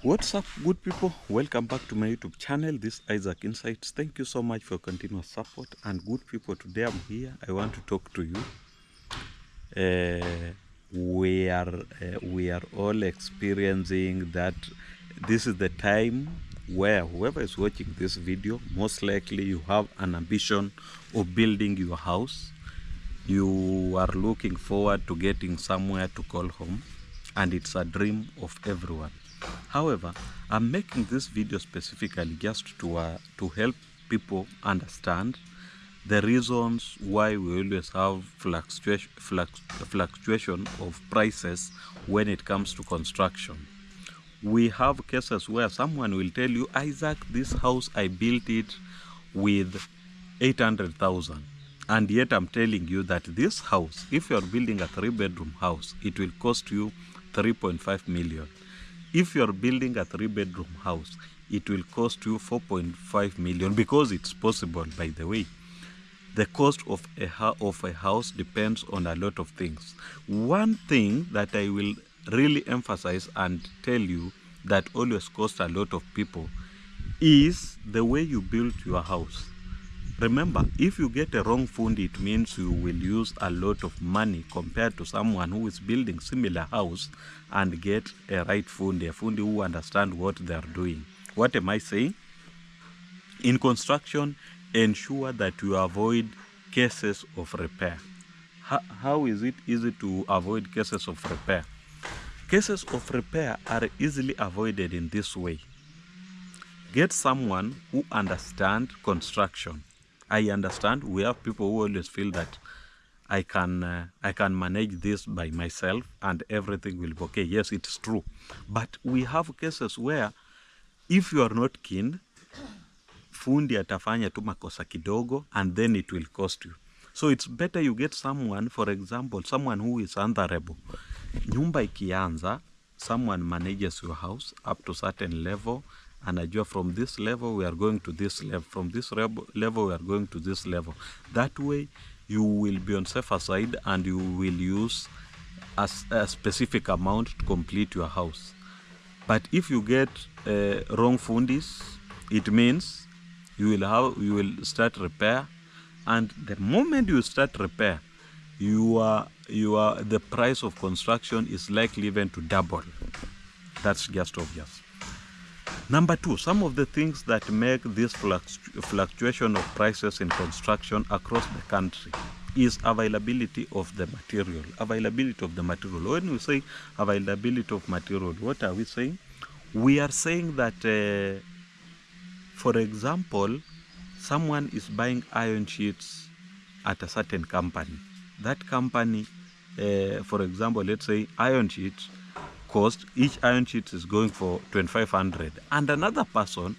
What's up, good people? Welcome back to my YouTube channel. This is Isaac Insights. Thank you so much for continuous support. And good people, today I'm here. I want to talk to you. We are all experiencing that this is the time where whoever is watching this video, most likely you have an ambition of building your house. You are looking forward to getting somewhere to call home, and it's a dream of everyone. However, I'm making this video specifically just to help people understand the reasons why we always have fluctuation of prices when it comes to construction. We have cases where someone will tell you, Isaac, this house, I built it with 800,000. And yet I'm telling you that this house, if you're building a 3-bedroom house, it will cost you 3.5 million. If you're building a 3-bedroom house, it will cost you 4.5 million, because it's possible, by the way. The cost of a house depends on a lot of things. One thing that I will really emphasize and tell you that always costs a lot of people is the way you build your house. Remember, if you get a wrong fundi, it means you will use a lot of money compared to someone who is building similar house and get a right fundi, a fundi who understand what they are doing. What am I saying? In construction, ensure that you avoid cases of repair. How is it easy to avoid cases of repair? Cases of repair are easily avoided in this way. Get someone who understands construction. I understand we have people who always feel that I can manage this by myself and everything will be okay. Yes, it's true. But we have cases where if you are not keen, fundi atafanya tu makosa kidogo and then it will cost you. So it's better you get someone, for example, someone who is answerable. Nyumba ikianza, someone manages your house up to certain level, and ajua from this level we are going to this level, from this level we are going to this level. That way you will be on safer side and you will use a specific amount to complete your house. But if you get wrong fundis, it means you will start repair, and the moment you start repair, the price of construction is likely even to double. That's just obvious. Number two, some of the things that make this fluctuation of prices in construction across the country is availability of the material. Availability of the material. When we say availability of material, what are we saying? We are saying that, for example, someone is buying iron sheets at a certain company. That company, for example, let's say iron sheets cost, each iron sheet is going for 2,500, and another person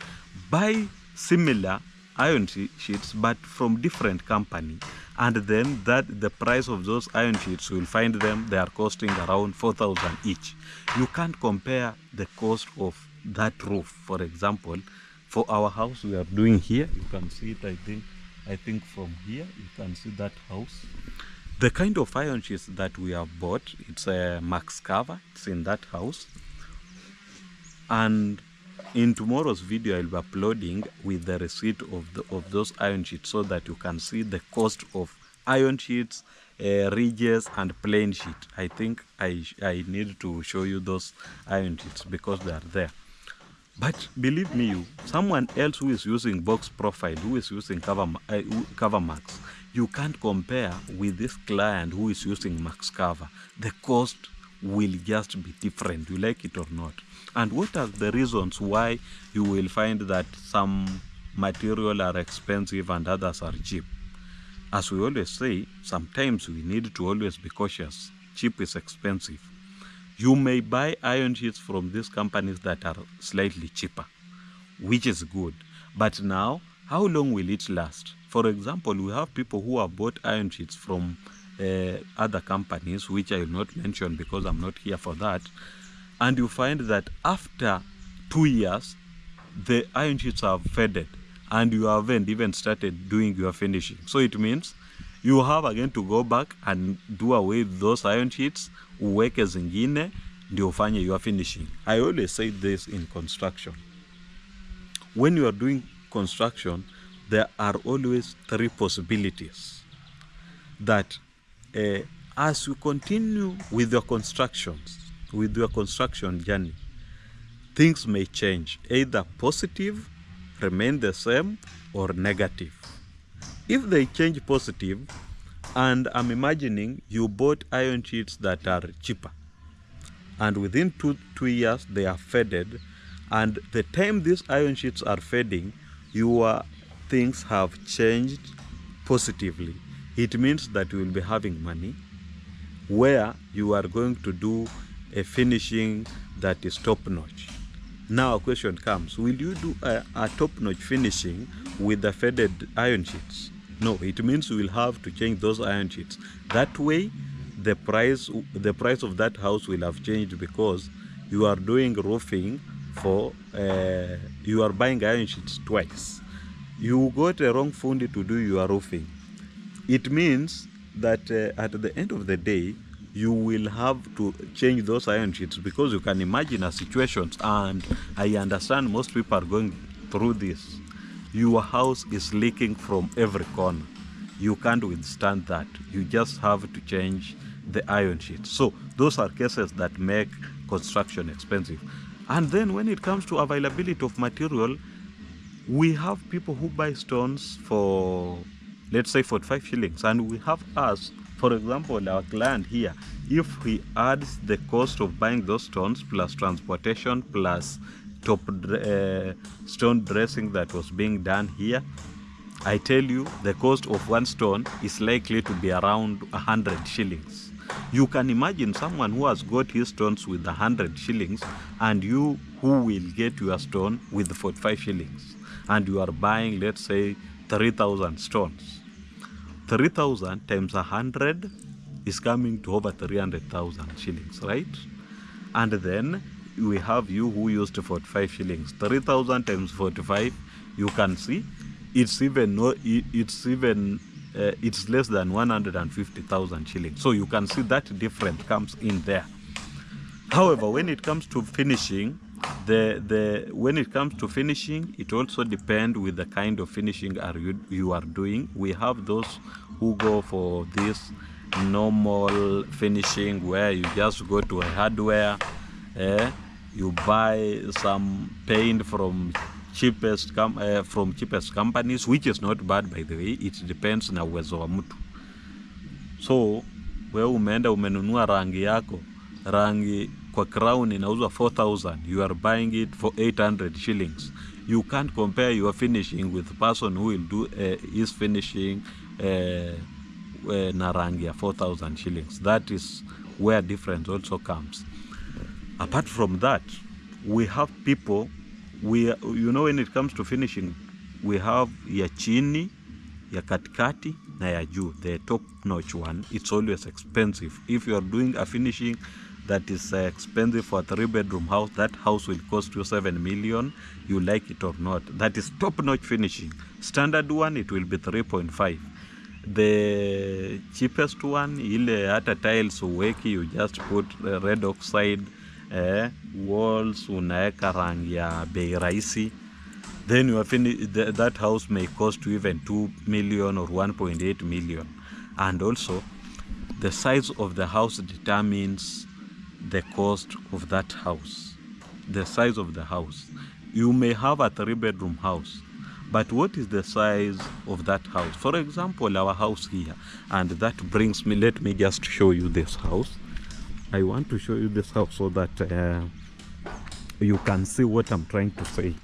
buy similar iron sheets but from different company, and then the price of those iron sheets, will find them they are costing around 4,000 each. You can't compare the cost of that roof. For example, for our house we are doing here, you can see it, I think from here you can see that house. The kind of iron sheets that we have bought, it's a max cover, it's in that house. And in tomorrow's video, I'll be uploading with the receipt of those iron sheets, so that you can see the cost of iron sheets, ridges, and plain sheet. I think I need to show you those iron sheets because they are there. But believe me, someone else who is using box profile, who is using cover max, you can't compare with this client who is using max cover. The cost will just be different, you like it or not. And what are the reasons why you will find that some material are expensive and others are cheap? As we always say, sometimes we need to always be cautious. Cheap is expensive. You may buy iron sheets from these companies that are slightly cheaper, which is good. But now, how long will it last? For example, we have people who have bought iron sheets from other companies, which I will not mention because I'm not here for that. And you find that after 2 years, the iron sheets have faded and you haven't even started doing your finishing. So it means you have again to go back and do away with those iron sheets, uweke zingine, ndio ufanye your finishing. I always say this in construction. When you are doing construction, there are always three possibilities that as you continue with your construction journey, things may change, either positive, remain the same, or negative. If they change positive, and I'm imagining you bought iron sheets that are cheaper, and within two years they are faded, and the time these iron sheets are fading, your things have changed positively. It means that you will be having money where you are going to do a finishing that is top-notch. Now a question comes, will you do a top-notch finishing with the faded iron sheets? No, it means you will have to change those iron sheets. That way, the price of that house will have changed, because you are doing roofing for, you are buying iron sheets twice. You got a wrong fundi to do your roofing. It means that at the end of the day, you will have to change those iron sheets, because you can imagine a situation, and I understand most people are going through this. Your house is leaking from every corner. You can't withstand that. You just have to change the iron sheets. So those are cases that make construction expensive. And then when it comes to availability of material, we have people who buy stones for, let's say, 45 shillings. And we have us, for example, our client here, if he adds the cost of buying those stones plus transportation plus top stone dressing that was being done here, I tell you, the cost of one stone is likely to be around 100 shillings. You can imagine someone who has got his stones with 100 shillings and you who will get your stone with 45 shillings. And you are buying, let's say, 3,000 stones. 3,000 times 100 is coming to over 300,000 shillings, right? And then we have you who used 45 shillings. 3,000 times 45, you can see it's less than 150,000 shillings. So you can see that difference comes in there. However, when it comes to finishing, it also depends with the kind of finishing you are doing. We have those who go for this normal finishing where you just go to a hardware, you buy some paint from cheapest companies, which is not bad, by the way. It depends na uwezo wa mtu. So wewe umeenda umenunua rangi yako, rangi kwa crown inauzwa 4,000, you are buying it for 800 shillings. You can't compare your finishing with the person who will do his finishing na rangi ya 4,000 shillings. That is where difference also comes. Apart from that, we have people, when it comes to finishing, we have ya chini, ya katikati, na ya juu, the top-notch one. It's always expensive. If you are doing a finishing that is expensive for a 3-bedroom house, that house will cost you 7 million, you like it or not. That is top-notch finishing. Standard one, it will be 3.5. The cheapest one, ile hata tiles uweki, you just put red oxide, walls unaeka rangi ya bei rahisi, then you are that house may cost you even 2 million or 1.8 million. And also, the size of the house determines the cost of that house. The size of the house. You may have a 3-bedroom house, but what is the size of that house? For example, our house here, and that brings me, let me just show you this house. I want to show you this house so that you can see what I'm trying to say.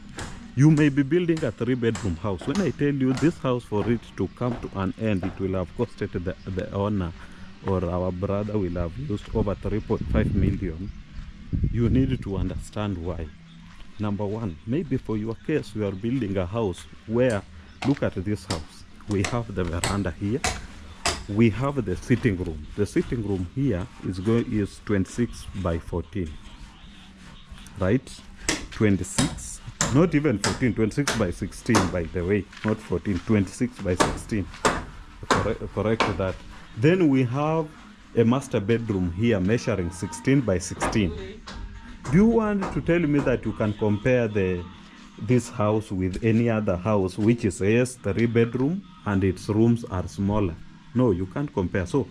You may be building a 3-bedroom house. When I tell you this house, for it to come to an end, it will have costed the owner or our brother will have used over 3.5 million. You need to understand why. Number one, maybe for your case, you are building a house where, look at this house. We have the veranda here. We have the sitting room. The sitting room here is 26 by 14, right? 26, not even 14, 26 by 16, by the way, not 14, 26 by 16. Correct that. Then we have a master bedroom here measuring 16 by 16. Do you want to tell me that you can compare this house with any other house which is yes 3-bedroom and its rooms are smaller? No, you can't compare. So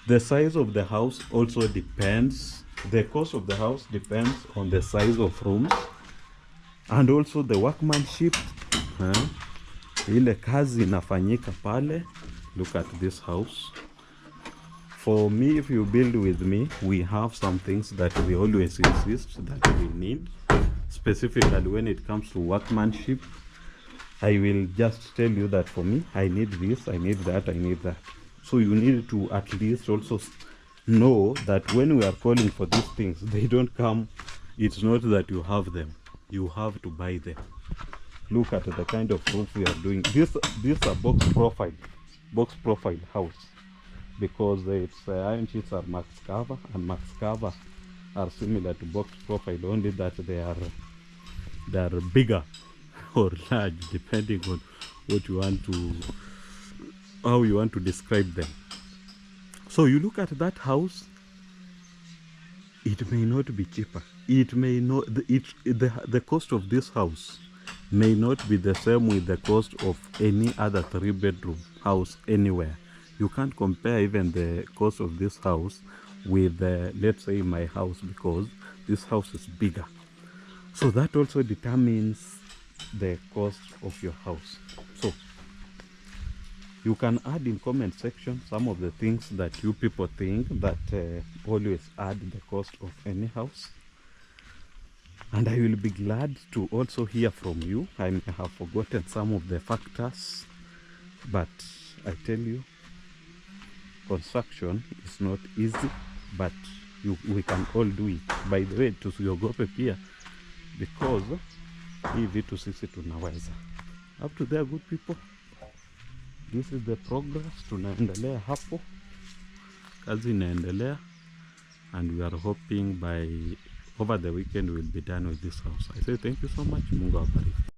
the size of the house also depends, the cost of the house depends on the size of rooms and also the workmanship. Ile kazi inafanyika pale. Look at this house. For me, if you build with me, we have some things that we always insist that we need. Specifically when it comes to workmanship, I will just tell you that for me, I need this, I need that, I need that. So you need to at least also know that when we are calling for these things, they don't come. It's not that you have them, you have to buy them. Look at the kind of roof we are doing. This a box profile house, because its iron sheets are max cover, and max cover are similar to box profile, only that they are bigger or large, depending on what you want to, how you want to describe them. So you look at that house, it may not be cheaper. It may not, the cost of this house may not be the same with the cost of any other 3-bedroom house anywhere. You can't compare even the cost of this house with let's say my house, because this house is bigger. So that also determines the cost of your house. So you can add in comment section some of the things that you people think that always add the cost of any house, and I will be glad to also hear from you. I may have forgotten some of the factors, but I tell you, construction is not easy, but we can all do it. By the way, tusiogope pia, because hii vitu sisi tunaweza. Up to there, good people. This is the progress. Tunaendelea hapo, kazi inaendelea, and we are hoping by over the weekend we'll be done with this house. I say thank you so much. Mungu awabariki.